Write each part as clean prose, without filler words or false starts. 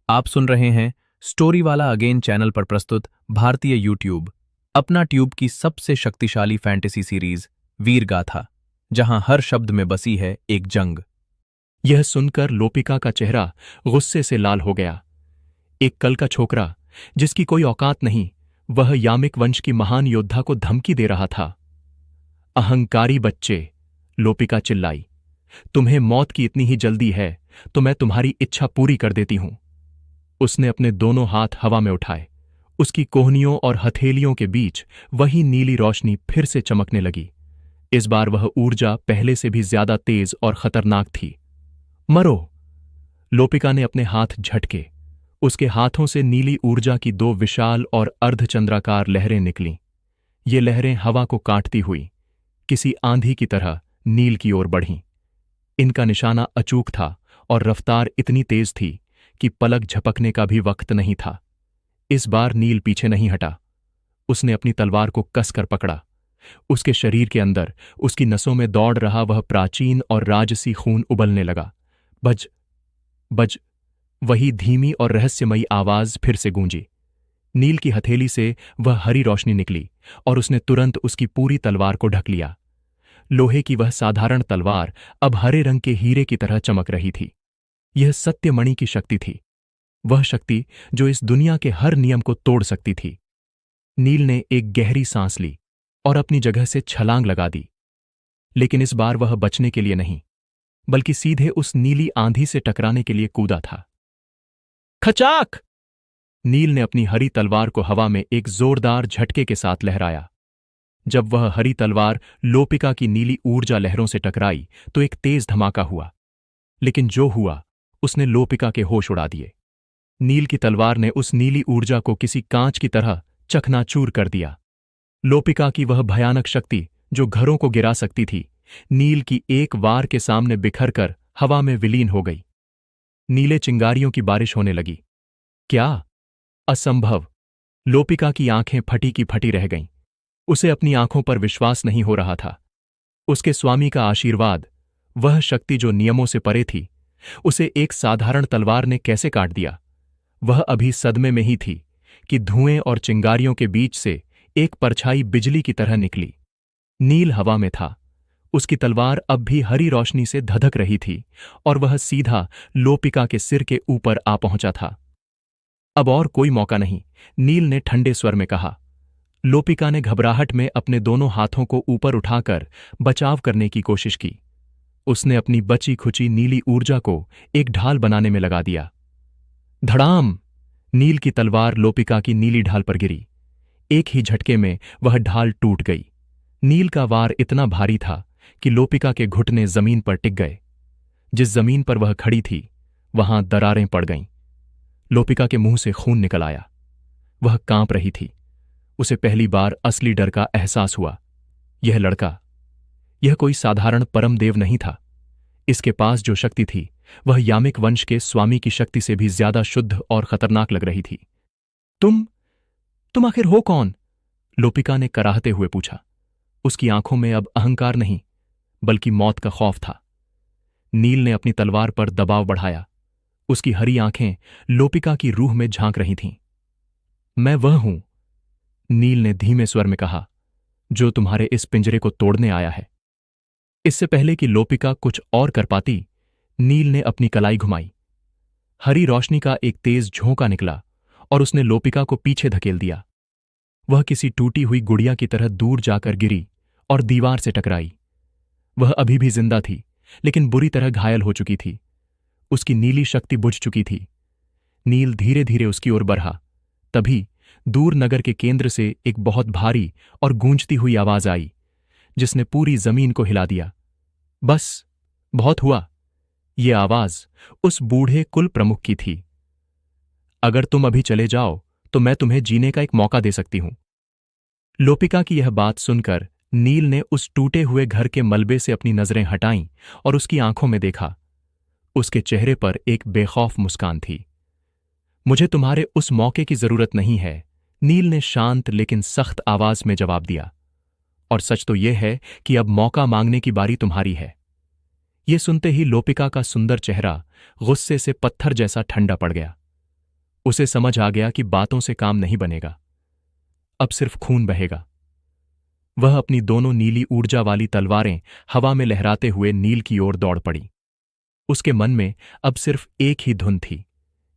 आप सुन रहे हैं स्टोरी वाला अगेन चैनल पर प्रस्तुत भारतीय यूट्यूब अपना ट्यूब की सबसे शक्तिशाली फैंटेसी सीरीज वीर गाथा, जहां हर शब्द में बसी है एक जंग। यह सुनकर लोपिका का चेहरा गुस्से से लाल हो गया। एक कल का छोकरा जिसकी कोई औकात नहीं, वह यामिक वंश की महान योद्धा को धमकी दे रहा था। अहंकारी बच्चे, लोपिका चिल्लाई, तुम्हें मौत की इतनी ही जल्दी है तो मैं तुम्हारी इच्छा पूरी कर देती हूं। उसने अपने दोनों हाथ हवा में उठाए। उसकी कोहनियों और हथेलियों के बीच वही नीली रोशनी फिर से चमकने लगी। इस बार वह ऊर्जा पहले से भी ज्यादा तेज और खतरनाक थी। मरो! लोपिका ने अपने हाथ झटके। उसके हाथों से नीली ऊर्जा की दो विशाल और अर्धचंद्राकार लहरें निकलीं। ये लहरें हवा को काटती हुई किसी आंधी की तरह नील की ओर बढ़ीं। इनका निशाना अचूक था और रफ्तार इतनी तेज थी कि पलक झपकने का भी वक्त नहीं था। इस बार नील पीछे नहीं हटा। उसने अपनी तलवार को कसकर पकड़ा। उसके शरीर के अंदर, उसकी नसों में दौड़ रहा वह प्राचीन और राजसी खून उबलने लगा। बज बज, वही धीमी और रहस्यमयी आवाज फिर से गूंजी। नील की हथेली से वह हरी रोशनी निकली और उसने तुरंत उसकी पूरी तलवार को ढक लिया। लोहे की वह साधारण तलवार अब हरे रंग के हीरे की तरह चमक रही थी। यह सत्यमणि की शक्ति थी, वह शक्ति जो इस दुनिया के हर नियम को तोड़ सकती थी। नील ने एक गहरी सांस ली और अपनी जगह से छलांग लगा दी। लेकिन इस बार वह बचने के लिए नहीं, बल्कि सीधे उस नीली आंधी से टकराने के लिए कूदा था। खचाक! नील ने अपनी हरी तलवार को हवा में एक जोरदार झटके के साथ लहराया। जब वह हरी तलवार लोपिका की नीली ऊर्जा लहरों से टकराई तो एक तेज धमाका हुआ। लेकिन जो हुआ उसने लोपिका के होश उड़ा दिए। नील की तलवार ने उस नीली ऊर्जा को किसी कांच की तरह चकनाचूर कर दिया। लोपिका की वह भयानक शक्ति जो घरों को गिरा सकती थी, नील की एक वार के सामने बिखर कर हवा में विलीन हो गई। नीले चिंगारियों की बारिश होने लगी। क्या? असंभव! लोपिका की आंखें फटी की फटी रह गईं। उसे अपनी आंखों पर विश्वास नहीं हो रहा था। उसके स्वामी का आशीर्वाद, वह शक्ति जो नियमों से परे थी, उसे एक साधारण तलवार ने कैसे काट दिया? वह अभी सदमे में ही थी कि धुएं और चिंगारियों के बीच से एक परछाई बिजली की तरह निकली। नील हवा में था। उसकी तलवार अब भी हरी रोशनी से धधक रही थी और वह सीधा लोपिका के सिर के ऊपर आ पहुंचा था। अब और कोई मौका नहीं, नील ने ठंडे स्वर में कहा। लोपिका ने घबराहट में अपने दोनों हाथों को ऊपर उठाकर बचाव करने की कोशिश की। उसने अपनी बची खुची नीली ऊर्जा को एक ढाल बनाने में लगा दिया। धड़ाम! नील की तलवार लोपिका की नीली ढाल पर गिरी। एक ही झटके में वह ढाल टूट गई। नील का वार इतना भारी था कि लोपिका के घुटने जमीन पर टिक गए। जिस जमीन पर वह खड़ी थी वहां दरारें पड़ गईं। लोपिका के मुंह से खून निकल आया। वह कांप रही थी। उसे पहली बार असली डर का एहसास हुआ। यह लड़का, यह कोई साधारण परमदेव नहीं था। इसके पास जो शक्ति थी वह यामिक वंश के स्वामी की शक्ति से भी ज्यादा शुद्ध और खतरनाक लग रही थी। तुम आखिर हो कौन? लोपिका ने कराहते हुए पूछा। उसकी आंखों में अब अहंकार नहीं, बल्कि मौत का खौफ था। नील ने अपनी तलवार पर दबाव बढ़ाया। उसकी हरी आंखें लोपिका की रूह में झांक रही थीं। मैं वह हूं, नील ने धीमे स्वर में कहा, जो तुम्हारे इस पिंजरे को तोड़ने आया है। इससे पहले कि लोपिका कुछ और कर पाती, नील ने अपनी कलाई घुमाई। हरी रोशनी का एक तेज झोंका निकला और उसने लोपिका को पीछे धकेल दिया। वह किसी टूटी हुई गुड़िया की तरह दूर जाकर गिरी और दीवार से टकराई। वह अभी भी जिंदा थी, लेकिन बुरी तरह घायल हो चुकी थी। उसकी नीली शक्ति बुझ चुकी थी। नील धीरे धीरे उसकी ओर बढ़ा। तभी दूर नगर के केंद्र से एक बहुत भारी और गूंजती हुई आवाज आई, जिसने पूरी जमीन को हिला दिया। बस, बहुत हुआ। ये आवाज उस बूढ़े कुल प्रमुख की थी। अगर तुम अभी चले जाओ तो मैं तुम्हें जीने का एक मौका दे सकती हूं। लोपिका की यह बात सुनकर नील ने उस टूटे हुए घर के मलबे से अपनी नजरें हटाईं और उसकी आंखों में देखा। उसके चेहरे पर एक बेखौफ मुस्कान थी। मुझे तुम्हारे उस मौके की जरूरत नहीं है, नील ने शांत लेकिन सख्त आवाज में जवाब दिया। और सच तो यह है कि अब मौका मांगने की बारी तुम्हारी है। यह सुनते ही लोपिका का सुंदर चेहरा गुस्से से पत्थर जैसा ठंडा पड़ गया। उसे समझ आ गया कि बातों से काम नहीं बनेगा, अब सिर्फ खून बहेगा। वह अपनी दोनों नीली ऊर्जा वाली तलवारें हवा में लहराते हुए नील की ओर दौड़ पड़ी। उसके मन में अब सिर्फ एक ही धुन थी,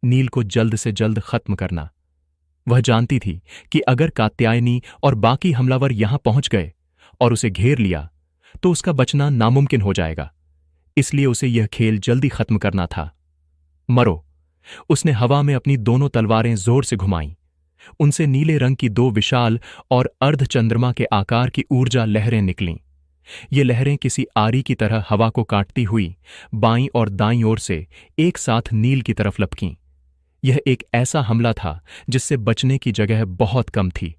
नील को जल्द से जल्द खत्म करना। वह जानती थी कि अगर कात्यायनी और बाकी हमलावर यहां पहुंच गए और उसे घेर लिया तो उसका बचना नामुमकिन हो जाएगा। इसलिए उसे यह खेल जल्दी खत्म करना था। मरो। उसने हवा में अपनी दोनों तलवारें जोर से घुमाईं। उनसे नीले रंग की दो विशाल और अर्धचंद्रमा के आकार की ऊर्जा लहरें निकलीं। ये लहरें किसी आरी की तरह हवा को काटती हुई बाईं और दाईं ओर से एक साथ नील की तरफ लपकीं। यह एक ऐसा हमला था जिससे बचने की जगह बहुत कम थी,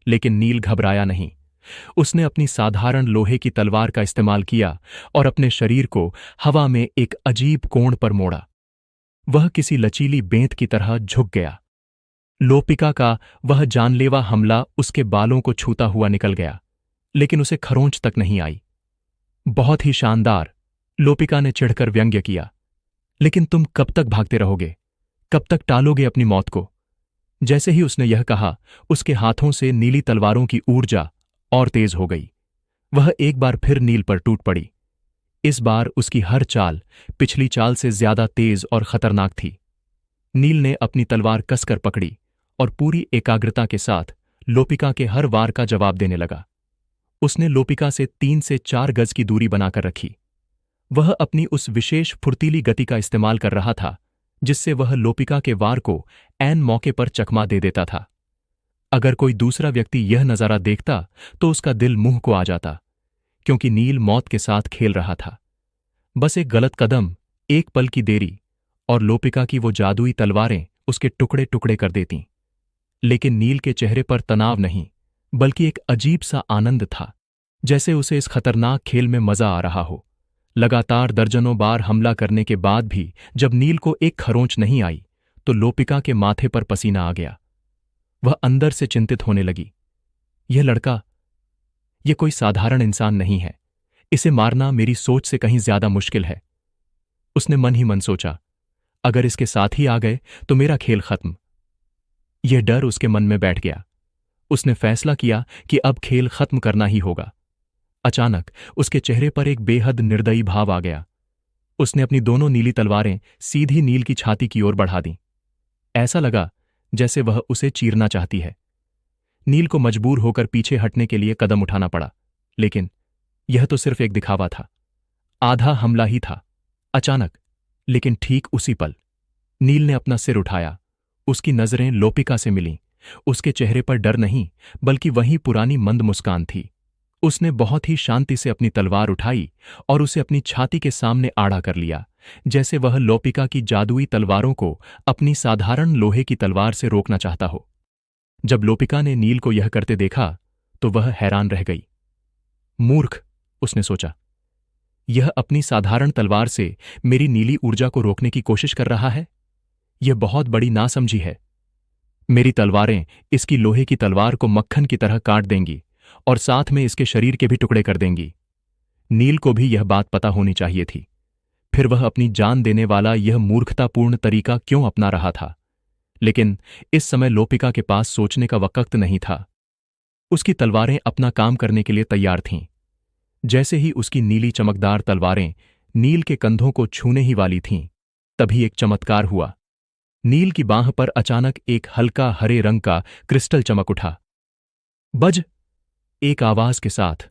लेकिन नील घबराया नहीं। उसने अपनी साधारण लोहे की तलवार का इस्तेमाल किया और अपने शरीर को हवा में एक अजीब कोण पर मोड़ा। वह किसी लचीली बेंत की तरह झुक गया। लोपिका का वह जानलेवा हमला उसके बालों को छूता हुआ निकल गया, लेकिन उसे खरोंच तक नहीं आई। बहुत ही शानदार, लोपिका ने चिढ़कर व्यंग्य किया। लेकिन तुम कब तक भागते रहोगे? कब तक टालोगे अपनी मौत को? जैसे ही उसने यह कहा, उसके हाथों से नीली तलवारों की ऊर्जा और तेज हो गई। वह एक बार फिर नील पर टूट पड़ी। इस बार उसकी हर चाल पिछली चाल से ज्यादा तेज और खतरनाक थी। नील ने अपनी तलवार कसकर पकड़ी और पूरी एकाग्रता के साथ लोपिका के हर वार का जवाब देने लगा। उसने लोपिका से 3 से 4 गज की दूरी बनाकर रखी। वह अपनी उस विशेष फुर्तीली गति का इस्तेमाल कर रहा था जिससे वह लोपिका के वार को ऐन मौके पर चकमा दे देता था। अगर कोई दूसरा व्यक्ति यह नजारा देखता तो उसका दिल मुंह को आ जाता, क्योंकि नील मौत के साथ खेल रहा था। बस एक गलत कदम, एक पल की देरी और लोपिका की वो जादुई तलवारें उसके टुकड़े टुकड़े कर देतीं। लेकिन नील के चेहरे पर तनाव नहीं, बल्कि एक अजीब सा आनंद था, जैसे उसे इस खतरनाक खेल में मजा आ रहा हो। लगातार दर्जनों बार हमला करने के बाद भी जब नील को एक खरोंच नहीं आई तो लोपिका के माथे पर पसीना आ गया। वह अंदर से चिंतित होने लगी। यह लड़का, यह कोई साधारण इंसान नहीं है। इसे मारना मेरी सोच से कहीं ज्यादा मुश्किल है। उसने मन ही मन सोचा, अगर इसके साथ ही आ गए तो मेरा खेल खत्म। यह डर उसके मन में बैठ गया। उसने फैसला किया कि अब खेल खत्म करना ही होगा। अचानक उसके चेहरे पर एक बेहद निर्दयी भाव आ गया। उसने अपनी दोनों नीली तलवारें सीधी नील की छाती की ओर बढ़ा दीं। ऐसा लगा जैसे वह उसे चीरना चाहती है। नील को मजबूर होकर पीछे हटने के लिए कदम उठाना पड़ा, लेकिन यह तो सिर्फ एक दिखावा था, आधा हमला ही था। अचानक, लेकिन ठीक उसी पल, नील ने अपना सिर उठाया। उसकी नजरें लोपिका से मिलीं। उसके चेहरे पर डर नहीं, बल्कि वही पुरानी मंद मुस्कान थी। उसने बहुत ही शांति से अपनी तलवार उठाई और उसे अपनी छाती के सामने आड़ा कर लिया, जैसे वह लोपिका की जादुई तलवारों को अपनी साधारण लोहे की तलवार से रोकना चाहता हो। जब लोपिका ने नील को यह करते देखा तो वह हैरान रह गई। मूर्ख, उसने सोचा, यह अपनी साधारण तलवार से मेरी नीली ऊर्जा को रोकने की कोशिश कर रहा है। यह बहुत बड़ी नासमझी है। मेरी तलवारें इसकी लोहे की तलवार को मक्खन की तरह काट देंगी और साथ में इसके शरीर के भी टुकड़े कर देंगी। नील को भी यह बात पता होनी चाहिए थी। फिर वह अपनी जान देने वाला यह मूर्खतापूर्ण तरीका क्यों अपना रहा था? लेकिन इस समय लोपिका के पास सोचने का वक्त नहीं था। उसकी तलवारें अपना काम करने के लिए तैयार थीं। जैसे ही उसकी नीली चमकदार तलवारें नील के कंधों को छूने ही वाली थीं, तभी एक चमत्कार हुआ। नील की बांह पर अचानक एक हल्का हरे रंग का क्रिस्टल चमक उठा। बज! एक आवाज के साथ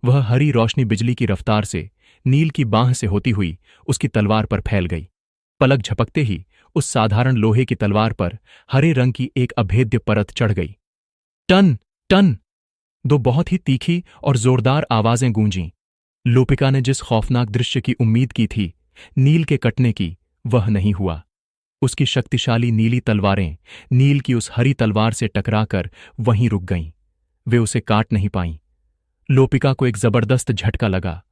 वह हरी रोशनी बिजली की रफ्तार से नील की बांह से होती हुई उसकी तलवार पर फैल गई। पलक झपकते ही उस साधारण लोहे की तलवार पर हरे रंग की एक अभेद्य परत चढ़ गई। Ton ton! 2 बहुत ही तीखी और जोरदार आवाजें गूंजीं। लोपिका ने जिस खौफनाक दृश्य की उम्मीद की थी, नील के कटने की, वह नहीं हुआ। उसकी शक्तिशाली नीली तलवारें नील की उस हरी तलवार से टकराकर वहीं रुक गईं। वे उसे काट नहीं पाईं। लोपिका को एक जबरदस्त झटका लगा।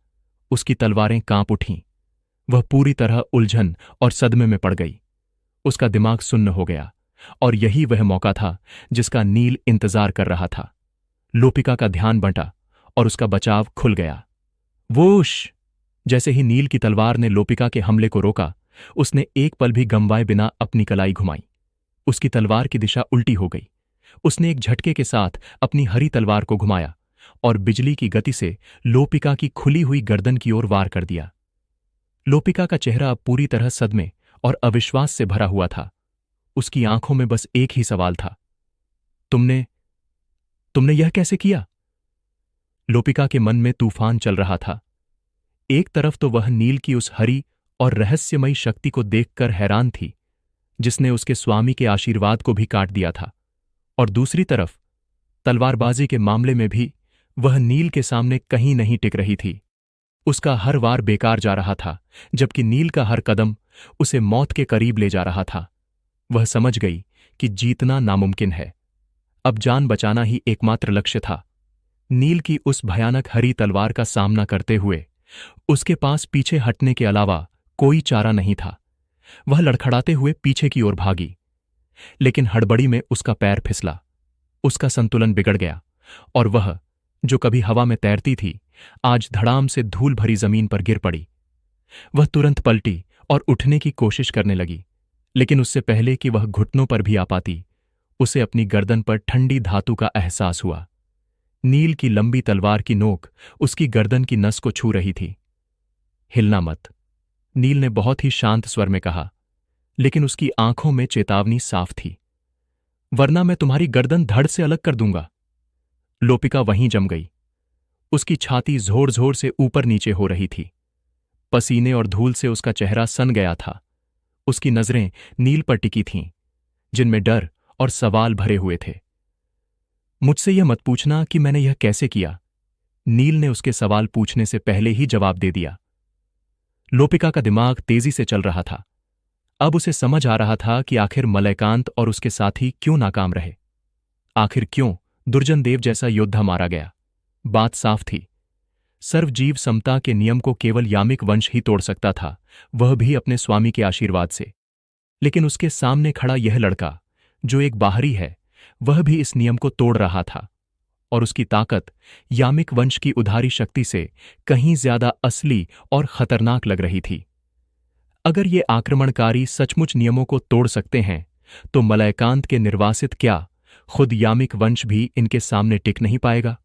उसकी तलवारें कांप उठीं। वह पूरी तरह उलझन और सदमे में पड़ गई। उसका दिमाग सुन्न हो गया और यही वह मौका था जिसका नील इंतजार कर रहा था। लोपिका का ध्यान बंटा और उसका बचाव खुल गया। वोश! जैसे ही नील की तलवार ने लोपिका के हमले को रोका, उसने एक पल भी गंवाए बिना अपनी कलाई घुमाई। उसकी तलवार की दिशा उल्टी हो गई। उसने एक झटके के साथ अपनी हरी तलवार को घुमाया और बिजली की गति से लोपिका की खुली हुई गर्दन की ओर वार कर दिया। लोपिका का चेहरा अब पूरी तरह सदमे और अविश्वास से भरा हुआ था। उसकी आंखों में बस एक ही सवाल था, तुमने तुमने यह कैसे किया? लोपिका के मन में तूफान चल रहा था। एक तरफ तो वह नील की उस हरी और रहस्यमयी शक्ति को देखकर हैरान थी, जिसने उसके स्वामी के आशीर्वाद को भी काट दिया था, और दूसरी तरफ तलवारबाजी के मामले में भी वह नील के सामने कहीं नहीं टिक रही थी। उसका हर वार बेकार जा रहा था, जबकि नील का हर कदम उसे मौत के करीब ले जा रहा था। वह समझ गई कि जीतना नामुमकिन है। अब जान बचाना ही एकमात्र लक्ष्य था। नील की उस भयानक हरी तलवार का सामना करते हुए उसके पास पीछे हटने के अलावा कोई चारा नहीं था। वह लड़खड़ाते हुए पीछे की ओर भागी, लेकिन हड़बड़ी में उसका पैर फिसला। उसका संतुलन बिगड़ गया और वह, जो कभी हवा में तैरती थी, आज धड़ाम से धूल भरी जमीन पर गिर पड़ी। वह तुरंत पलटी और उठने की कोशिश करने लगी, लेकिन उससे पहले कि वह घुटनों पर भी आ पाती, उसे अपनी गर्दन पर ठंडी धातु का एहसास हुआ। नील की लंबी तलवार की नोक उसकी गर्दन की नस को छू रही थी। हिलना मत, नील ने बहुत ही शांत स्वर में कहा, लेकिन उसकी आंखों में चेतावनी साफ थी, वरना मैं तुम्हारी गर्दन धड़ से अलग कर दूंगा। लोपिका वहीं जम गई। उसकी छाती जोर जोर से ऊपर नीचे हो रही थी। पसीने और धूल से उसका चेहरा सन गया था। उसकी नजरें नील पर टिकी थीं, जिनमें डर और सवाल भरे हुए थे। मुझसे यह मत पूछना कि मैंने यह कैसे किया, नील ने उसके सवाल पूछने से पहले ही जवाब दे दिया। लोपिका का दिमाग तेजी से चल रहा था। अब उसे समझ आ रहा था कि आखिर मलयकांत और उसके साथी क्यों नाकाम रहे। आखिर क्यों दुर्जन देव जैसा योद्धा मारा गया। बात साफ थी, सर्वजीव समता के नियम को केवल यामिक वंश ही तोड़ सकता था, वह भी अपने स्वामी के आशीर्वाद से। लेकिन उसके सामने खड़ा यह लड़का, जो एक बाहरी है, वह भी इस नियम को तोड़ रहा था, और उसकी ताकत यामिक वंश की उधारी शक्ति से कहीं ज्यादा असली और खतरनाक लग रही थी। अगर ये आक्रमणकारी सचमुच नियमों को तोड़ सकते हैं, तो मलयकांत के निर्वासित क्या, खुद यामिक वंश भी इनके सामने टिक नहीं पाएगा।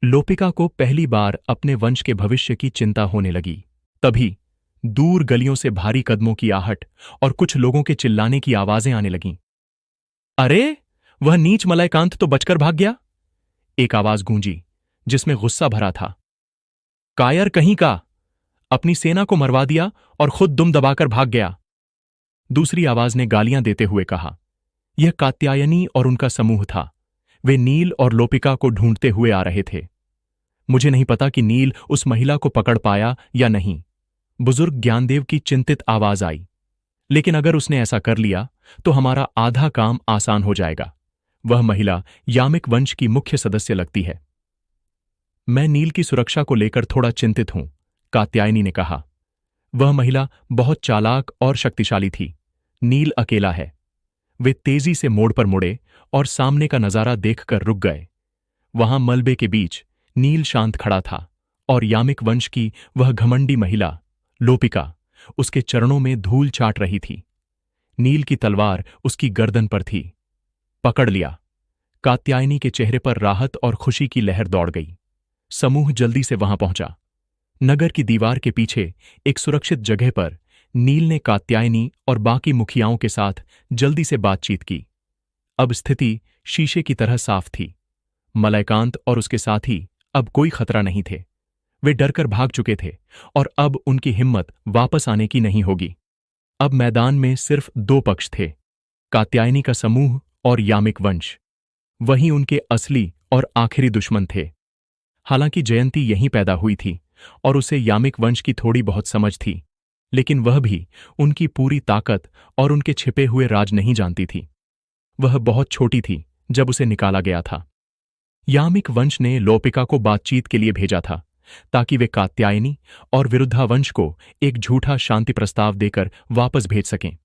लोपिका को पहली बार अपने वंश के भविष्य की चिंता होने लगी। तभी दूर गलियों से भारी कदमों की आहट और कुछ लोगों के चिल्लाने की आवाजें आने लगीं। अरे, वह नीच मलयकांत तो बचकर भाग गया, एक आवाज गूंजी, जिसमें गुस्सा भरा था। कायर कहीं का, अपनी सेना को मरवा दिया और खुद दुम दबाकर भाग गया, दूसरी आवाज ने गालियां देते हुए कहा। यह कात्यायनी और उनका समूह था। वे नील और लोपिका को ढूंढते हुए आ रहे थे। मुझे नहीं पता कि नील उस महिला को पकड़ पाया या नहीं, बुजुर्ग ज्ञानदेव की चिंतित आवाज आई। लेकिन अगर उसने ऐसा कर लिया तो हमारा आधा काम आसान हो जाएगा। वह महिला यामिक वंश की मुख्य सदस्य लगती है। मैं नील की सुरक्षा को लेकर थोड़ा चिंतित हूं, कात्यायनी ने कहा। वह महिला बहुत चालाक और शक्तिशाली थी। नील अकेला है। वे तेजी से मोड़ पर मुड़े और सामने का नजारा देखकर रुक गए। वहां मलबे के बीच नील शांत खड़ा था, और यामिक वंश की वह घमंडी महिला लोपिका उसके चरणों में धूल चाट रही थी। नील की तलवार उसकी गर्दन पर थी। पकड़ लिया। कात्यायनी के चेहरे पर राहत और खुशी की लहर दौड़ गई। समूह जल्दी से वहां पहुंचा। नगर की दीवार के पीछे एक सुरक्षित जगह पर नील ने कात्यायनी और बाकी मुखियाओं के साथ जल्दी से बातचीत की। अब स्थिति शीशे की तरह साफ थी। मलयकांत और उसके साथी अब कोई खतरा नहीं थे। वे डरकर भाग चुके थे, और अब उनकी हिम्मत वापस आने की नहीं होगी। अब मैदान में सिर्फ दो पक्ष थे, कात्यायनी का समूह और यामिक वंश। वही उनके असली और आखिरी दुश्मन थे। हालांकि जयंती यहीं पैदा हुई थी और उसे यामिक वंश की थोड़ी बहुत समझ थी, लेकिन वह भी उनकी पूरी ताकत और उनके छिपे हुए राज नहीं जानती थी। वह बहुत छोटी थी जब उसे निकाला गया था। यामिक वंश ने लोपिका को बातचीत के लिए भेजा था, ताकि वे कात्यायनी और विरुद्धावंश को एक झूठा शांति प्रस्ताव देकर वापस भेज सकें।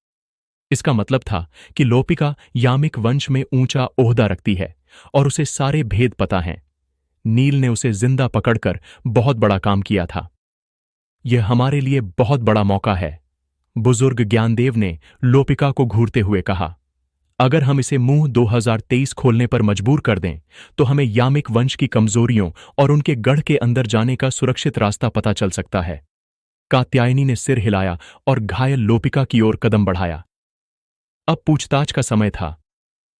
इसका मतलब था कि लोपिका यामिक वंश में ऊंचा ओहदा रखती है और उसे सारे भेद पता हैं। नील ने उसे जिंदा पकड़कर बहुत बड़ा काम किया था। यह हमारे लिए बहुत बड़ा मौका है, बुजुर्ग ज्ञानदेव ने लोपिका को घूरते हुए कहा। अगर हम इसे मुंह 2023 खोलने पर मजबूर कर दें तो हमें यामिक वंश की कमजोरियों और उनके गढ़ के अंदर जाने का सुरक्षित रास्ता पता चल सकता है। कात्यायनी ने सिर हिलाया और घायल लोपिका की ओर कदम बढ़ाया। अब पूछताछ का समय था।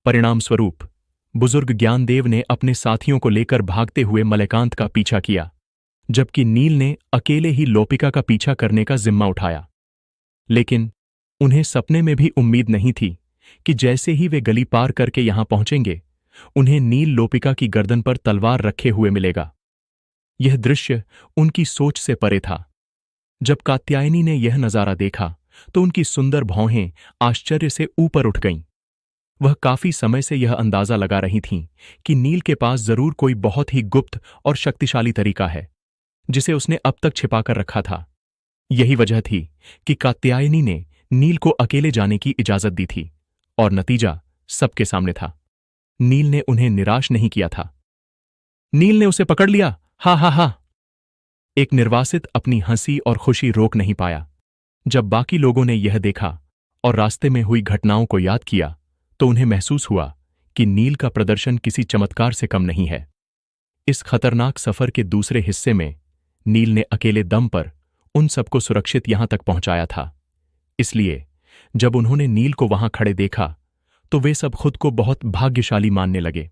परिणाम स्वरूप बुजुर्ग ज्ञानदेव ने अपने साथियों को लेकर भागते हुए मलयकांत का पीछा किया, जबकि नील ने अकेले ही लोपिका का पीछा करने का जिम्मा उठाया। लेकिन उन्हें सपने में भी उम्मीद नहीं थी कि जैसे ही वे गली पार करके यहां पहुंचेंगे, उन्हें नील लोपिका की गर्दन पर तलवार रखे हुए मिलेगा। यह दृश्य उनकी सोच से परे था। जब कात्यायनी ने यह नजारा देखा तो उनकी सुंदर भौहें आश्चर्य से ऊपर उठ गईं। वह काफी समय से यह अंदाजा लगा रही थीं कि नील के पास जरूर कोई बहुत ही गुप्त और शक्तिशाली तरीका है, जिसे उसने अब तक छिपाकर रखा था। यही वजह थी कि कात्यायनी ने नील को अकेले जाने की इजाजत दी थी, और नतीजा सबके सामने था। नील ने उन्हें निराश नहीं किया था। नील ने उसे पकड़ लिया, हा हा हा। एक निर्वासित अपनी हंसी और खुशी रोक नहीं पाया। जब बाकी लोगों ने यह देखा और रास्ते में हुई घटनाओं को याद किया तो उन्हें महसूस हुआ कि नील का प्रदर्शन किसी चमत्कार से कम नहीं है। इस खतरनाक सफर के दूसरे हिस्से में नील ने अकेले दम पर उन सबको सुरक्षित यहां तक पहुंचाया था। इसलिए जब उन्होंने नील को वहां खड़े देखा तो वे सब खुद को बहुत भाग्यशाली मानने लगे।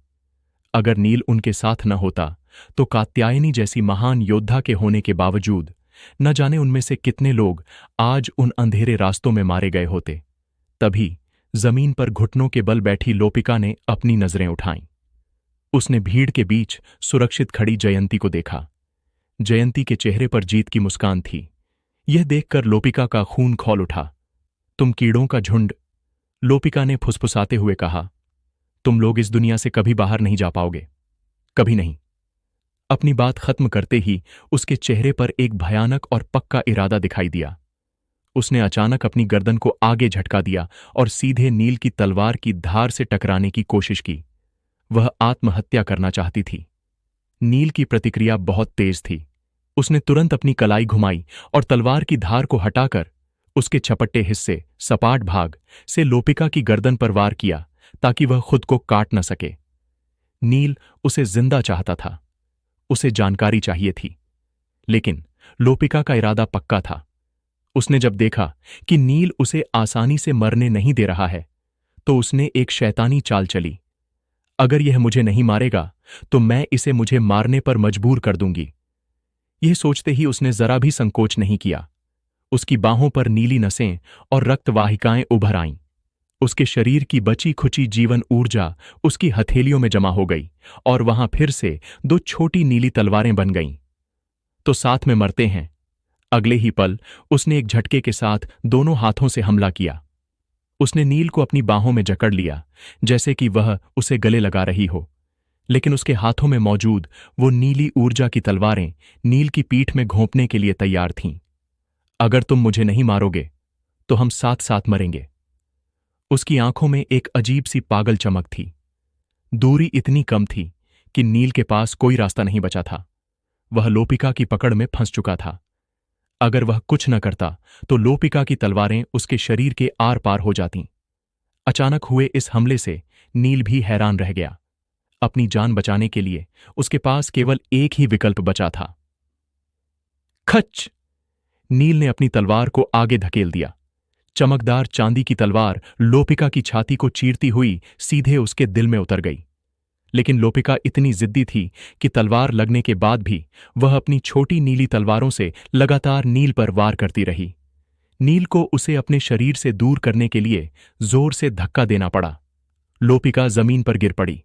अगर नील उनके साथ न होता तो कात्यायनी जैसी महान योद्धा के होने के बावजूद न जाने उनमें से कितने लोग आज उन अंधेरे रास्तों में मारे गए होते। तभी जमीन पर घुटनों के बल बैठी लोपिका ने अपनी नजरें उठाईं। उसने भीड़ के बीच सुरक्षित खड़ी जयंती को देखा। जयंती के चेहरे पर जीत की मुस्कान थी। यह देखकर लोपिका का खून खौल उठा। तुम कीड़ों का झुंड, लोपिका ने फुसफुसाते हुए कहा, तुम लोग इस दुनिया से कभी बाहर नहीं जा पाओगे, कभी नहीं। अपनी बात खत्म करते ही उसके चेहरे पर एक भयानक और पक्का इरादा दिखाई दिया। उसने अचानक अपनी गर्दन को आगे झटका दिया और सीधे नील की तलवार की धार से टकराने की कोशिश की। वह आत्महत्या करना चाहती थी। नील की प्रतिक्रिया बहुत तेज थी। उसने तुरंत अपनी कलाई घुमाई और तलवार की धार को हटाकर उसके छपट्टे हिस्से, सपाट भाग से लोपिका की गर्दन पर वार किया ताकि वह खुद को काट न सके। नील उसे जिंदा चाहता था। उसे जानकारी चाहिए थी। लेकिन लोपिका का इरादा पक्का था। उसने जब देखा कि नील उसे आसानी से मरने नहीं दे रहा है तो उसने एक शैतानी चाल चली। अगर यह मुझे नहीं मारेगा तो मैं इसे मुझे मारने पर मजबूर कर दूंगी। यह सोचते ही उसने जरा भी संकोच नहीं किया। उसकी बाहों पर नीली नसें और रक्तवाहिकाएं उभर आईं। उसके शरीर की बची खुची जीवन ऊर्जा उसकी हथेलियों में जमा हो गई और वहां फिर से दो छोटी नीली तलवारें बन गईं। तो साथ में मरते हैं। अगले ही पल उसने एक झटके के साथ दोनों हाथों से हमला किया। उसने नील को अपनी बाहों में जकड़ लिया, जैसे कि वह उसे गले लगा रही हो। लेकिन उसके हाथों में मौजूद वो नीली ऊर्जा की तलवारें नील की पीठ में घोंपने के लिए तैयार थीं। अगर तुम मुझे नहीं मारोगे तो हम साथ साथ मरेंगे। उसकी आंखों में एक अजीब सी पागल चमक थी। दूरी इतनी कम थी कि नील के पास कोई रास्ता नहीं बचा था। वह लोपिका की पकड़ में फंस चुका था। अगर वह कुछ न करता तो लोपिका की तलवारें उसके शरीर के आर पार हो जातीं। अचानक हुए इस हमले से नील भी हैरान रह गया। अपनी जान बचाने के लिए उसके पास केवल एक ही विकल्प बचा था। खच! नील ने अपनी तलवार को आगे धकेल दिया। चमकदार चांदी की तलवार लोपिका की छाती को चीरती हुई सीधे उसके दिल में उतर गई। लेकिन लोपिका इतनी जिद्दी थी कि तलवार लगने के बाद भी वह अपनी छोटी नीली तलवारों से लगातार नील पर वार करती रही। नील को उसे अपने शरीर से दूर करने के लिए जोर से धक्का देना पड़ा। लोपिका जमीन पर गिर पड़ी।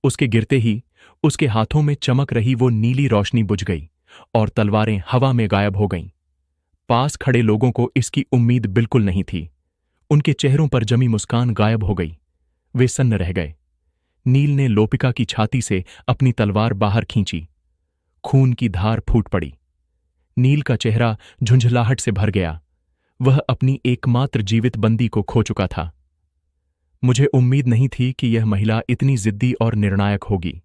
उसके गिरते ही उसके हाथों में चमक रही वो नीली रोशनी बुझ गई और तलवारें हवा में गायब हो गईं। पास खड़े लोगों को इसकी उम्मीद बिल्कुल नहीं थी। उनके चेहरों पर जमी मुस्कान गायब हो गई। वे सन्न रह गए। नील ने लोपिका की छाती से अपनी तलवार बाहर खींची। खून की धार फूट पड़ी। नील का चेहरा झुंझलाहट से भर गया। वह अपनी एकमात्र जीवित बंदी को खो चुका था। मुझे उम्मीद नहीं थी कि यह महिला इतनी जिद्दी और निर्णायक होगी,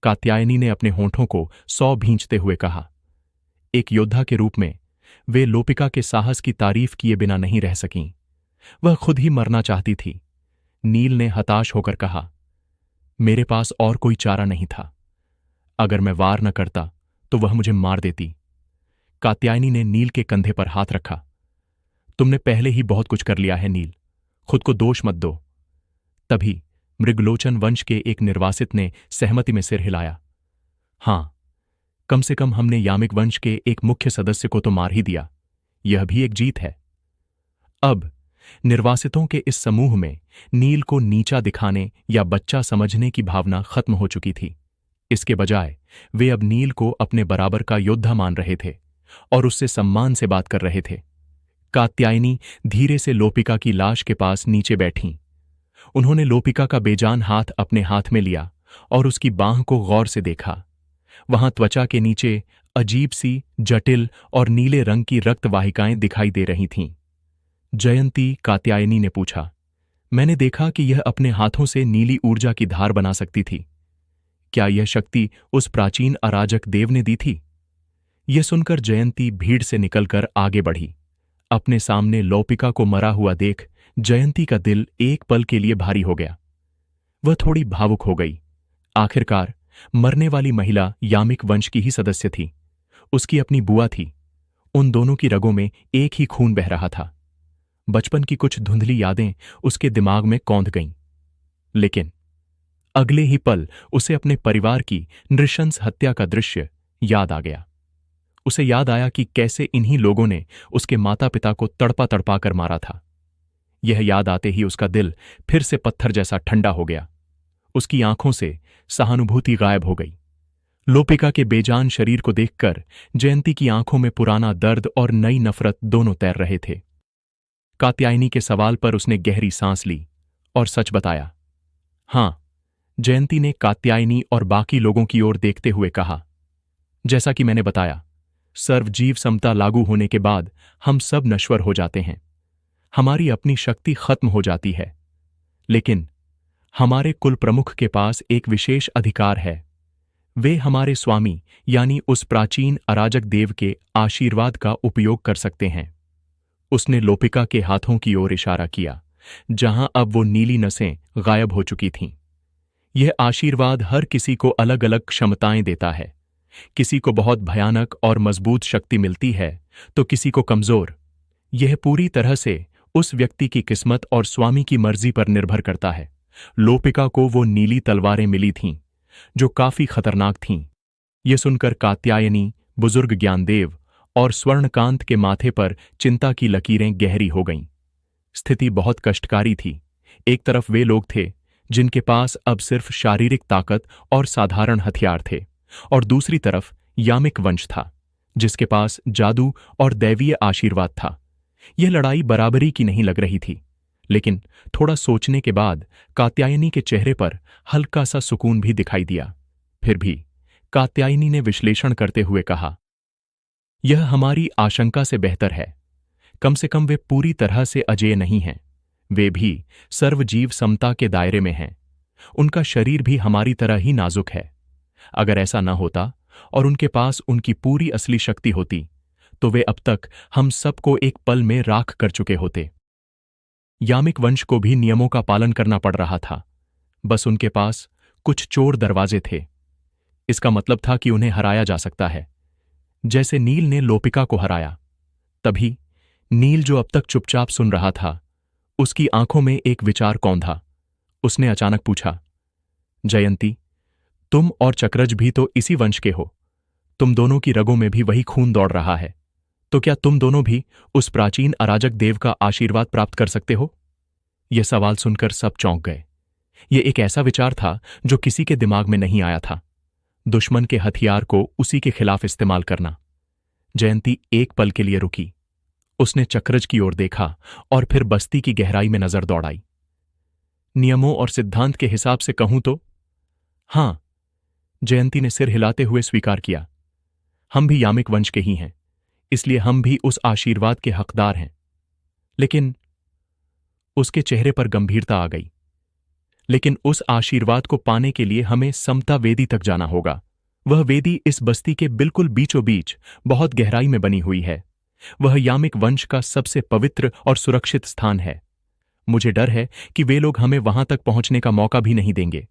कात्यायनी ने अपने होंठों को सौ भींचते हुए कहा। एक योद्धा के रूप में वे लोपिका के साहस की तारीफ किए बिना नहीं रह सकीं। वह खुद ही मरना चाहती थी, नील ने हताश होकर कहा, मेरे पास और कोई चारा नहीं था। अगर मैं वार न करता तो वह मुझे मार देती। कात्यायनी ने नील के कंधे पर हाथ रखा। तुमने पहले ही बहुत कुछ कर लिया है नील, खुद को दोष मत दो। तभी मृगलोचन वंश के एक निर्वासित ने सहमति में सिर हिलाया। हां, कम से कम हमने यामिक वंश के एक मुख्य सदस्य को तो मार ही दिया, यह भी एक जीत है। अब निर्वासितों के इस समूह में नील को नीचा दिखाने या बच्चा समझने की भावना खत्म हो चुकी थी। इसके बजाय वे अब नील को अपने बराबर का योद्धा मान रहे थे और उससे सम्मान से बात कर रहे थे। कात्यायनी धीरे से लोपिका की लाश के पास नीचे बैठीं। उन्होंने लोपिका का बेजान हाथ अपने हाथ में लिया और उसकी बांह को गौर से देखा। वहां त्वचा के नीचे अजीब सी जटिल और नीले रंग की रक्त वाहिकाएं दिखाई दे रही थीं। जयंती, कात्यायनी ने पूछा, मैंने देखा कि यह अपने हाथों से नीली ऊर्जा की धार बना सकती थी। क्या यह शक्ति उस प्राचीन अराजक देव ने दी थी? यह सुनकर जयंती भीड़ से निकलकर आगे बढ़ी। अपने सामने लोपिका को मरा हुआ देख जयंती का दिल एक पल के लिए भारी हो गया। वह थोड़ी भावुक हो गई। आखिरकार मरने वाली महिला यामिक वंश की ही सदस्य थी। उसकी अपनी बुआ थी। उन दोनों की रगों में एक ही खून बह रहा था। बचपन की कुछ धुंधली यादें उसके दिमाग में कौंध गईं। लेकिन अगले ही पल उसे अपने परिवार की नृशंस हत्या का दृश्य याद आ गया। उसे याद आया कि कैसे इन्हीं लोगों ने उसके माता पिता को तड़पा तड़पा कर मारा था। यह याद आते ही उसका दिल फिर से पत्थर जैसा ठंडा हो गया। उसकी आंखों से सहानुभूति गायब हो गई। लोपिका के बेजान शरीर को देखकर जयंती की आंखों में पुराना दर्द और नई नफरत दोनों तैर रहे थे। कात्यायनी के सवाल पर उसने गहरी सांस ली और सच बताया। हां, जयंती ने कात्यायनी और बाकी लोगों की ओर देखते हुए कहा, जैसा कि मैंने बताया, सर्वजीव समता लागू होने के बाद हम सब नश्वर हो जाते हैं। हमारी अपनी शक्ति खत्म हो जाती है। लेकिन हमारे कुल प्रमुख के पास एक विशेष अधिकार है। वे हमारे स्वामी यानी उस प्राचीन अराजक देव के आशीर्वाद का उपयोग कर सकते हैं। उसने लोपिका के हाथों की ओर इशारा किया, जहां अब वो नीली नसें गायब हो चुकी थीं। यह आशीर्वाद हर किसी को अलग अलग क्षमताएं देता है। किसी को बहुत भयानक और मजबूत शक्ति मिलती है तो किसी को कमजोर। यह पूरी तरह से उस व्यक्ति की किस्मत और स्वामी की मर्जी पर निर्भर करता है। लोपिका को वो नीली तलवारें मिली थीं जो काफी खतरनाक थीं। यह सुनकर कात्यायनी, बुजुर्ग ज्ञानदेव और स्वर्णकांत के माथे पर चिंता की लकीरें गहरी हो गईं। स्थिति बहुत कष्टकारी थी। एक तरफ वे लोग थे जिनके पास अब सिर्फ शारीरिक ताकत और साधारण हथियार थे, और दूसरी तरफ यामिक वंश था जिसके पास जादू और दैवीय आशीर्वाद था। यह लड़ाई बराबरी की नहीं लग रही थी। लेकिन थोड़ा सोचने के बाद कात्यायनी के चेहरे पर हल्का सा सुकून भी दिखाई दिया। फिर भी कात्यायनी ने विश्लेषण करते हुए कहा, यह हमारी आशंका से बेहतर है। कम से कम वे पूरी तरह से अजेय नहीं हैं। वे भी सर्वजीव समता के दायरे में हैं। उनका शरीर भी हमारी तरह ही नाजुक है। अगर ऐसा न होता और उनके पास उनकी पूरी असली शक्ति होती तो वे अब तक हम सबको एक पल में राख कर चुके होते। यामिक वंश को भी नियमों का पालन करना पड़ रहा था। बस उनके पास कुछ चोर दरवाजे थे। इसका मतलब था कि उन्हें हराया जा सकता है, जैसे नील ने लोपिका को हराया। तभी नील, जो अब तक चुपचाप सुन रहा था, उसकी आंखों में एक विचार कौंधा। उसने अचानक पूछा, जयंती, तुम और चक्रज भी तो इसी वंश के हो। तुम दोनों की रगों में भी वही खून दौड़ रहा है। तो क्या तुम दोनों भी उस प्राचीन अराजक देव का आशीर्वाद प्राप्त कर सकते हो? यह सवाल सुनकर सब चौंक गए। यह एक ऐसा विचार था जो किसी के दिमाग में नहीं आया था। दुश्मन के हथियार को उसी के खिलाफ इस्तेमाल करना। जयंती एक पल के लिए रुकी। उसने चक्रज की ओर देखा और फिर बस्ती की गहराई में नजर दौड़ाई। नियमों और सिद्धांत के हिसाब से कहूं तो हां, जयंती ने सिर हिलाते हुए स्वीकार किया। हम भी यामिक वंश के ही हैं, इसलिए हम भी उस आशीर्वाद के हकदार हैं। लेकिन उसके चेहरे पर गंभीरता आ गई। लेकिन उस आशीर्वाद को पाने के लिए हमें समता वेदी तक जाना होगा। वह वेदी इस बस्ती के बिल्कुल बीचों बीच बहुत गहराई में बनी हुई है। वह यामिक वंश का सबसे पवित्र और सुरक्षित स्थान है। मुझे डर है कि वे लोग हमें वहां तक पहुंचने का मौका भी नहीं देंगे।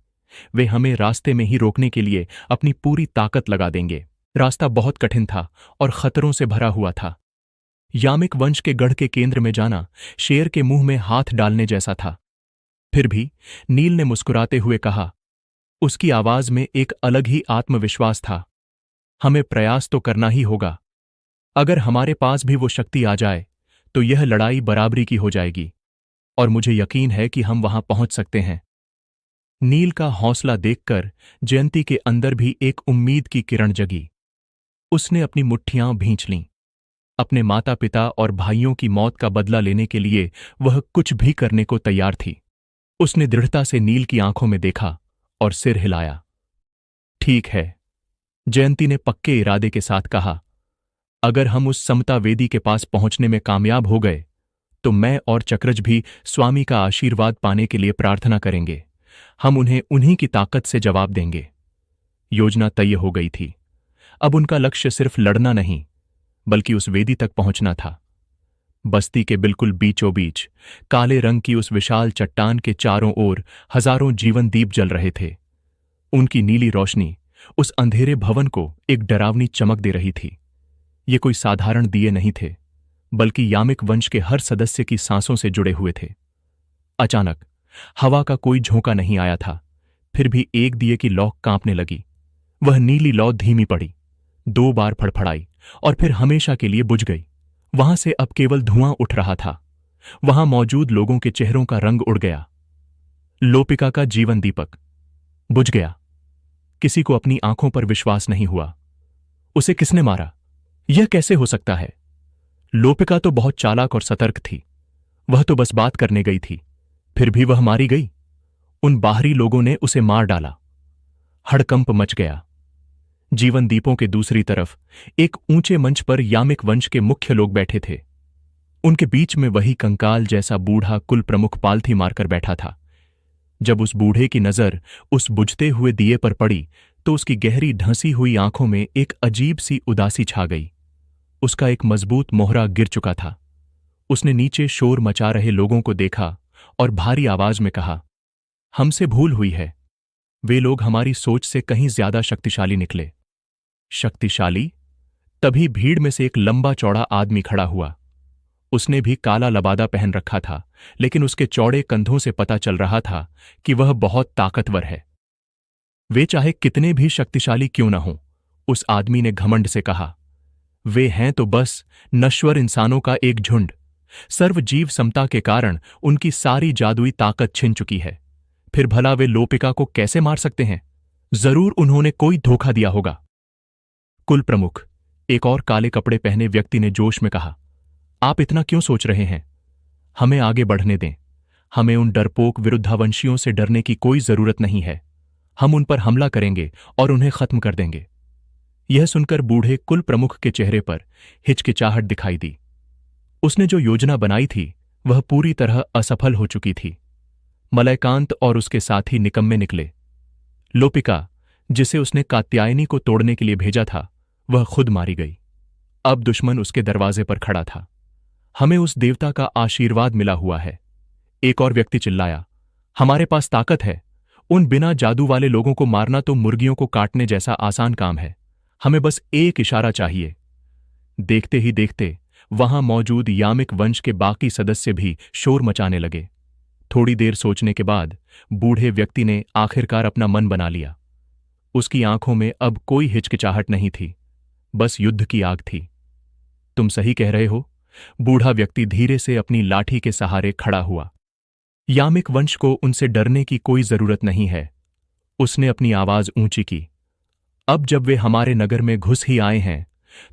वे हमें रास्ते में ही रोकने के लिए अपनी पूरी ताकत लगा देंगे। रास्ता बहुत कठिन था और खतरों से भरा हुआ था। यामिक वंश के गढ़ के केंद्र में जाना शेर के मुंह में हाथ डालने जैसा था। फिर भी नील ने मुस्कुराते हुए कहा, उसकी आवाज में एक अलग ही आत्मविश्वास था, हमें प्रयास तो करना ही होगा। अगर हमारे पास भी वो शक्ति आ जाए तो यह लड़ाई बराबरी की हो जाएगी और मुझे यकीन है कि हम वहां पहुंच सकते हैं। नील का हौसला देखकर जयंती के अंदर भी एक उम्मीद की किरण जगी। उसने अपनी मुट्ठियां भींच लीं। अपने माता पिता और भाइयों की मौत का बदला लेने के लिए वह कुछ भी करने को तैयार थी। उसने दृढ़ता से नील की आंखों में देखा और सिर हिलाया। ठीक है, जयंती ने पक्के इरादे के साथ कहा, अगर हम उस समता वेदी के पास पहुंचने में कामयाब हो गए तो मैं और चक्रज भी स्वामी का आशीर्वाद पाने के लिए प्रार्थना करेंगे। हम उन्हें उन्हीं की ताकत से जवाब देंगे। योजना तय हो गई थी। अब उनका लक्ष्य सिर्फ लड़ना नहीं बल्कि उस वेदी तक पहुंचना था। बस्ती के बिल्कुल बीचों बीच काले रंग की उस विशाल चट्टान के चारों ओर हजारों जीवन दीप जल रहे थे। उनकी नीली रोशनी उस अंधेरे भवन को एक डरावनी चमक दे रही थी। ये कोई साधारण दिए नहीं थे बल्कि यामिक वंश के हर सदस्य की सांसों से जुड़े हुए थे। अचानक हवा का कोई झोंका नहीं आया था, फिर भी एक दिए की लौ कांपने लगी। वह नीली लौ धीमी पड़ी, 2 बार फड़फड़ाई और फिर हमेशा के लिए बुझ गई। वहां से अब केवल धुआं उठ रहा था। वहां मौजूद लोगों के चेहरों का रंग उड़ गया। लोपिका का जीवन दीपक बुझ गया। किसी को अपनी आंखों पर विश्वास नहीं हुआ। उसे किसने मारा? यह कैसे हो सकता है? लोपिका तो बहुत चालाक और सतर्क थी। वह तो बस बात करने गई थी, फिर भी वह मारी गई। उन बाहरी लोगों ने उसे मार डाला। हड़कंप मच गया। जीवन दीपों के दूसरी तरफ एक ऊंचे मंच पर यामिक वंश के मुख्य लोग बैठे थे। उनके बीच में वही कंकाल जैसा बूढ़ा कुल प्रमुख पालथी मारकर बैठा था। जब उस बूढ़े की नजर उस बुझते हुए दिए पर पड़ी तो उसकी गहरी ढंसी हुई आंखों में एक अजीब सी उदासी छा गई। उसका एक मजबूत मोहरा गिर चुका था। उसने नीचे शोर मचा रहे लोगों को देखा और भारी आवाज में कहा, हमसे भूल हुई है। वे लोग हमारी सोच से कहीं ज्यादा शक्तिशाली निकले। शक्तिशाली? तभी भीड़ में से एक लंबा चौड़ा आदमी खड़ा हुआ। उसने भी काला लबादा पहन रखा था, लेकिन उसके चौड़े कंधों से पता चल रहा था कि वह बहुत ताकतवर है। वे चाहे कितने भी शक्तिशाली क्यों न हों, उस आदमी ने घमंड से कहा, वे हैं तो बस नश्वर इंसानों का एक झुंड। सर्वजीव समता के कारण उनकी सारी जादुई ताकत छिन चुकी है। फिर भला वे लोपिका को कैसे मार सकते हैं? जरूर उन्होंने कोई धोखा दिया होगा। कुल प्रमुख, एक और काले कपड़े पहने व्यक्ति ने जोश में कहा, आप इतना क्यों सोच रहे हैं? हमें आगे बढ़ने दें। हमें उन डरपोक विरुद्धावंशियों से डरने की कोई जरूरत नहीं है। हम उन पर हमला करेंगे और उन्हें खत्म कर देंगे। यह सुनकर बूढ़े कुल प्रमुख के चेहरे पर हिचकिचाहट दिखाई दी। उसने जो योजना बनाई थी वह पूरी तरह असफल हो चुकी थी। मलयकांत और उसके साथी निकम्मे निकले। लोपिका, जिसे उसने कात्यायनी को तोड़ने के लिए भेजा था, वह खुद मारी गई। अब दुश्मन उसके दरवाजे पर खड़ा था। हमें उस देवता का आशीर्वाद मिला हुआ है। एक और व्यक्ति चिल्लाया, हमारे पास ताकत है। उन बिना जादू वाले लोगों को मारना तो मुर्गियों को काटने जैसा आसान काम है। हमें बस एक इशारा चाहिए। देखते ही देखते वहां मौजूद यामिक वंश के बाकी सदस्य भी शोर मचाने लगे। थोड़ी देर सोचने के बाद बूढ़े व्यक्ति ने आखिरकार अपना मन बना लिया। उसकी आंखों में अब कोई हिचकिचाहट नहीं थी, बस युद्ध की आग थी। तुम सही कह रहे हो। बूढ़ा व्यक्ति धीरे से अपनी लाठी के सहारे खड़ा हुआ। यामिक वंश को उनसे डरने की कोई जरूरत नहीं है। उसने अपनी आवाज ऊंची की। अब जब वे हमारे नगर में घुस ही आए हैं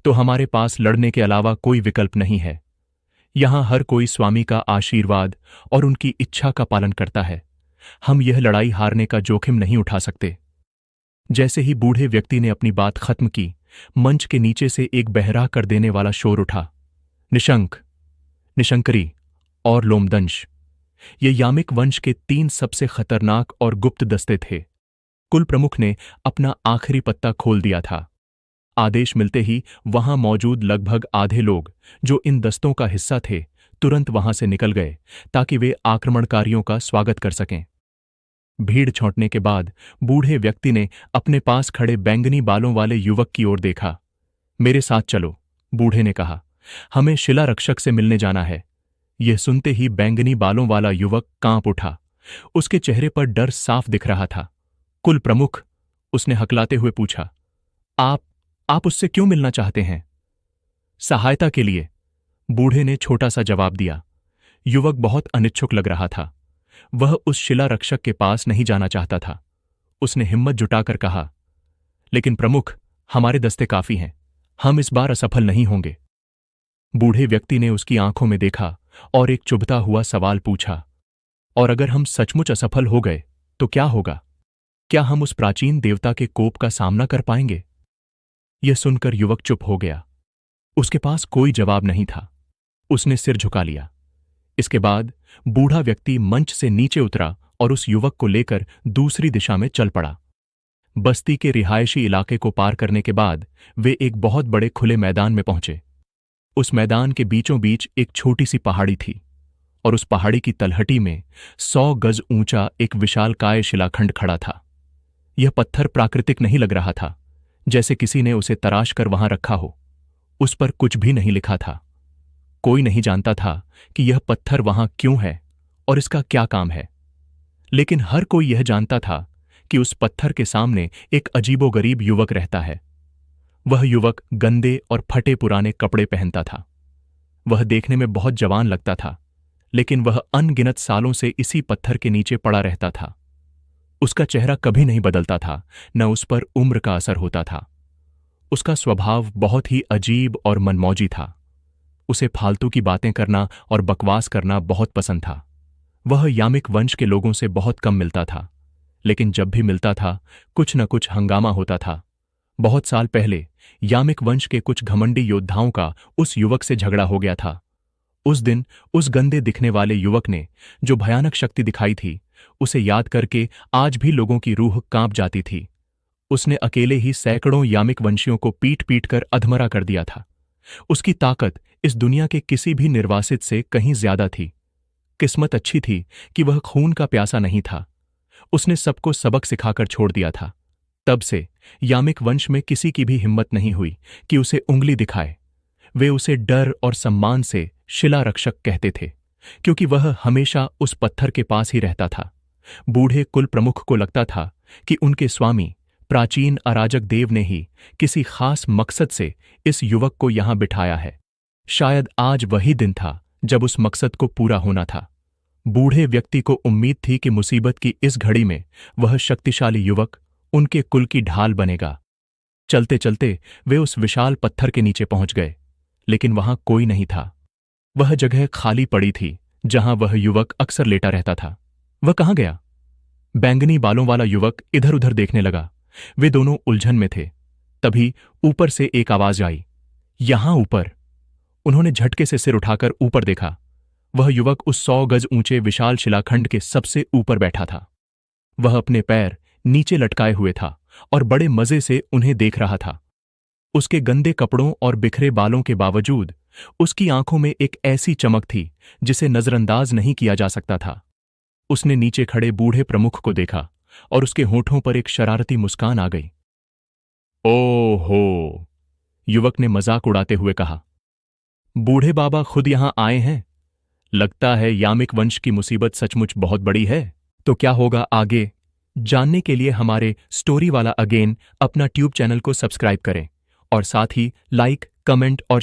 तो हमारे पास लड़ने के अलावा कोई विकल्प नहीं है। यहां हर कोई स्वामी का आशीर्वाद और उनकी इच्छा का पालन करता है। हम यह लड़ाई हारने का जोखिम नहीं उठा सकते। जैसे ही बूढ़े व्यक्ति ने अपनी बात खत्म की, मंच के नीचे से एक बहरा कर देने वाला शोर उठा, निशंक, निशंकरी और लोमदंश। ये यामिक वंश के 3 सबसे खतरनाक और गुप्त दस्ते थे। कुल प्रमुख ने अपना आखिरी पत्ता खोल दिया था। आदेश मिलते ही वहां मौजूद लगभग आधे लोग जो इन दस्तों का हिस्सा थे तुरंत वहां से निकल गए ताकि वे आक्रमणकारियों का स्वागत कर सकें। भीड़ छौंटने के बाद बूढ़े व्यक्ति ने अपने पास खड़े बैंगनी बालों वाले युवक की ओर देखा। मेरे साथ चलो, बूढ़े ने कहा, हमें शिला रक्षक से मिलने जाना है। यह सुनते ही बैंगनी बालों वाला युवक कांप उठा। उसके चेहरे पर डर साफ दिख रहा था। कुल प्रमुख, उसने हकलाते हुए पूछा, आप उससे क्यों मिलना चाहते हैं? सहायता के लिए, बूढ़े ने छोटा सा जवाब दिया। युवक बहुत अनिच्छुक लग रहा था। वह उस शिला रक्षक के पास नहीं जाना चाहता था। उसने हिम्मत जुटाकर कहा, लेकिन प्रमुख, हमारे दस्ते काफी हैं, हम इस बार असफल नहीं होंगे। बूढ़े व्यक्ति ने उसकी आंखों में देखा और एक चुभता हुआ सवाल पूछा, और अगर हम सचमुच असफल हो गए तो क्या होगा? क्या हम उस प्राचीन देवता के कोप का सामना कर पाएंगे? यह सुनकर युवक चुप हो गया। उसके पास कोई जवाब नहीं था। उसने सिर झुका लिया। इसके बाद बूढ़ा व्यक्ति मंच से नीचे उतरा और उस युवक को लेकर दूसरी दिशा में चल पड़ा। बस्ती के रिहायशी इलाके को पार करने के बाद वे एक बहुत बड़े खुले मैदान में पहुंचे। उस मैदान के बीचों बीच एक छोटी सी पहाड़ी थी और उस पहाड़ी की तलहटी में 100 गज ऊंचा एक विशालकाय शिलाखंड खड़ा था। यह पत्थर प्राकृतिक नहीं लग रहा था, जैसे किसी ने उसे तराश कर वहां रखा हो। उस पर कुछ भी नहीं लिखा था। कोई नहीं जानता था कि यह पत्थर वहां क्यों है और इसका क्या काम है, लेकिन हर कोई यह जानता था कि उस पत्थर के सामने एक अजीबोगरीब युवक रहता है। वह युवक गंदे और फटे पुराने कपड़े पहनता था। वह देखने में बहुत जवान लगता था, लेकिन वह अनगिनत सालों से इसी पत्थर के नीचे पड़ा रहता था। उसका चेहरा कभी नहीं बदलता था, न उस पर उम्र का असर होता था। उसका स्वभाव बहुत ही अजीब और मनमौजी था। उसे फालतू की बातें करना और बकवास करना बहुत पसंद था। वह यामिक वंश के लोगों से बहुत कम मिलता था, लेकिन जब भी मिलता था कुछ न कुछ हंगामा होता था। बहुत साल पहले यामिक वंश के कुछ घमंडी योद्धाओं का उस युवक से झगड़ा हो गया था। उस दिन उस गंदे दिखने वाले युवक ने जो भयानक शक्ति दिखाई थी, उसे याद करके आज भी लोगों की रूह कांप जाती थी। उसने अकेले ही सैकड़ों यामिक वंशियों को पीट पीट कर अधमरा कर दिया था। उसकी ताकत इस दुनिया के किसी भी निर्वासित से कहीं ज्यादा थी। किस्मत अच्छी थी कि वह खून का प्यासा नहीं था। उसने सबको सबक सिखाकर छोड़ दिया था। तब से यामिक वंश में किसी की भी हिम्मत नहीं हुई कि उसे उंगली दिखाए। वे उसे डर और सम्मान से शिला रक्षक कहते थे, क्योंकि वह हमेशा उस पत्थर के पास ही रहता था। बूढ़े कुल प्रमुख को लगता था कि उनके स्वामी प्राचीन अराजक देव ने ही किसी खास मकसद से इस युवक को यहां बिठाया है। शायद आज वही दिन था जब उस मकसद को पूरा होना था। बूढ़े व्यक्ति को उम्मीद थी कि मुसीबत की इस घड़ी में वह शक्तिशाली युवक उनके कुल की ढाल बनेगा। चलते चलते वे उस विशाल पत्थर के नीचे पहुंच गए, लेकिन वहां कोई नहीं था। वह जगह खाली पड़ी थी जहां वह युवक अक्सर लेटा रहता था। वह कहां गया? बैंगनी बालों वाला युवक इधर उधर देखने लगा। वे दोनों उलझन में थे। तभी ऊपर से एक आवाज आई, यहां ऊपर। उन्होंने झटके से सिर उठाकर ऊपर देखा। वह युवक उस 100 गज ऊंचे विशाल शिलाखंड के सबसे ऊपर बैठा था। वह अपने पैर नीचे लटकाए हुए था और बड़े मजे से उन्हें देख रहा था। उसके गंदे कपड़ों और बिखरे बालों के बावजूद उसकी आंखों में एक ऐसी चमक थी जिसे नजरअंदाज नहीं किया जा सकता था। उसने नीचे खड़े बूढ़े प्रमुख को देखा और उसके होठों पर एक शरारती मुस्कान आ गई। ओहो, युवक ने मजाक उड़ाते हुए कहा, बूढ़े बाबा खुद यहां आए हैं। लगता है यामिक वंश की मुसीबत सचमुच बहुत बड़ी है। तो क्या होगा आगे जानने के लिए हमारे स्टोरी वाला अगेन अपना ट्यूब चैनल को सब्सक्राइब करें और साथ ही लाइक, कमेंट और